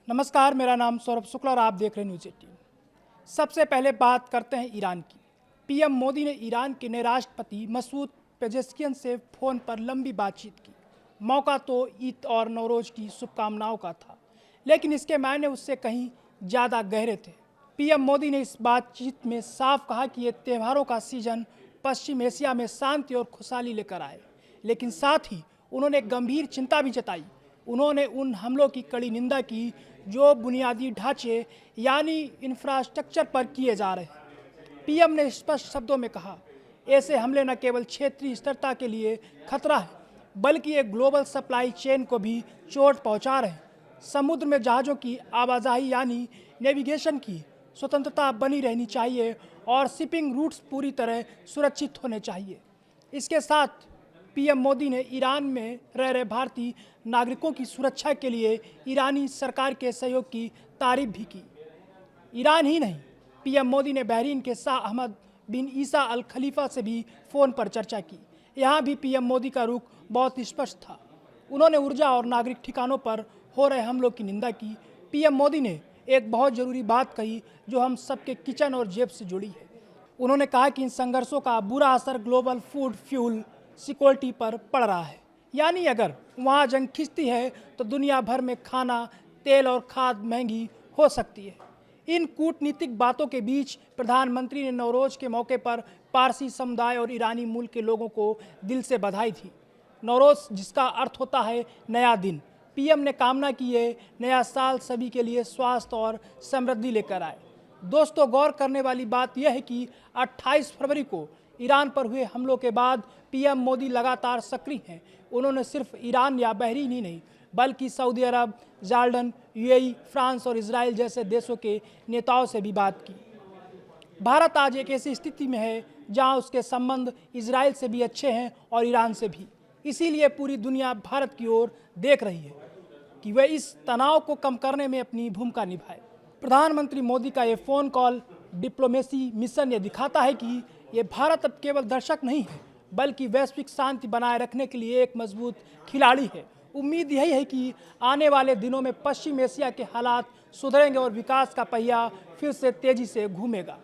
नमस्कार, मेरा नाम सौरभ शुक्ला और आप देख रहे हैं न्यूज़ 18। सबसे पहले बात करते हैं ईरान की। पीएम मोदी ने ईरान के नए राष्ट्रपति मसूद पेजेश्कियन से फ़ोन पर लंबी बातचीत की। मौका तो ईद और नवरोज़ की शुभकामनाओं का था, लेकिन इसके मायने उससे कहीं ज़्यादा गहरे थे। पीएम मोदी ने इस बातचीत में साफ कहा कि ये त्योहारों का सीज़न पश्चिम एशिया में शांति और खुशहाली लेकर आए, लेकिन साथ ही उन्होंने गंभीर चिंता भी जताई। उन्होंने उन हमलों की कड़ी निंदा की जो बुनियादी ढांचे यानी इंफ्रास्ट्रक्चर पर किए जा रहे हैं। पीएम ने स्पष्ट शब्दों में कहा, ऐसे हमले न केवल क्षेत्रीय स्थिरता के लिए खतरा है, बल्कि एक ग्लोबल सप्लाई चेन को भी चोट पहुंचा रहे हैं। समुद्र में जहाज़ों की आवाजाही यानी नेविगेशन की स्वतंत्रता बनी रहनी चाहिए और शिपिंग रूट्स पूरी तरह सुरक्षित होने चाहिए। इसके साथ पीएम मोदी ने ईरान में रह रहे भारतीय नागरिकों की सुरक्षा के लिए ईरानी सरकार के सहयोग की तारीफ भी की। ईरान ही नहीं, पीएम मोदी ने बहरीन के शाह अहमद बिन ईसा अल खलीफा से भी फ़ोन पर चर्चा की। यहाँ भी पीएम मोदी का रुख बहुत स्पष्ट था। उन्होंने ऊर्जा और नागरिक ठिकानों पर हो रहे हमलों की निंदा की। पीएम मोदी ने एक बहुत ज़रूरी बात कही जो हम सबके किचन और जेब से जुड़ी है। उन्होंने कहा कि इन संघर्षों का बुरा असर ग्लोबल फूड फ्यूल सिक्योरिटी पर पड़ रहा है, यानी अगर वहाँ जंग खिंचती है तो दुनिया भर में खाना, तेल और खाद महंगी हो सकती है। इन कूटनीतिक बातों के बीच प्रधानमंत्री ने नवरोज़ के मौके पर पारसी समुदाय और ईरानी मूल के लोगों को दिल से बधाई दी। नवरोज़ जिसका अर्थ होता है नया दिन, पीएम ने कामना की है नया साल सभी के लिए स्वास्थ्य और समृद्धि लेकर आए। दोस्तों, गौर करने वाली बात यह है कि 28 फरवरी को ईरान पर हुए हमलों के बाद पीएम मोदी लगातार सक्रिय हैं। उन्होंने सिर्फ ईरान या बहरीन ही नहीं, बल्कि सऊदी अरब, जॉर्डन, यूएई, फ्रांस और इजराइल जैसे देशों के नेताओं से भी बात की। भारत आज एक ऐसी स्थिति में है जहां उसके संबंध इजराइल से भी अच्छे हैं और ईरान से भी। इसीलिए पूरी दुनिया भारत की ओर देख रही है कि वह इस तनाव को कम करने में अपनी भूमिका निभाए। प्रधानमंत्री मोदी का ये फ़ोन कॉल डिप्लोमेसी मिशन ये दिखाता है कि ये भारत अब केवल दर्शक नहीं है, बल्कि वैश्विक शांति बनाए रखने के लिए एक मजबूत खिलाड़ी है। उम्मीद यही है कि आने वाले दिनों में पश्चिम एशिया के हालात सुधरेंगे और विकास का पहिया फिर से तेजी से घूमेगा।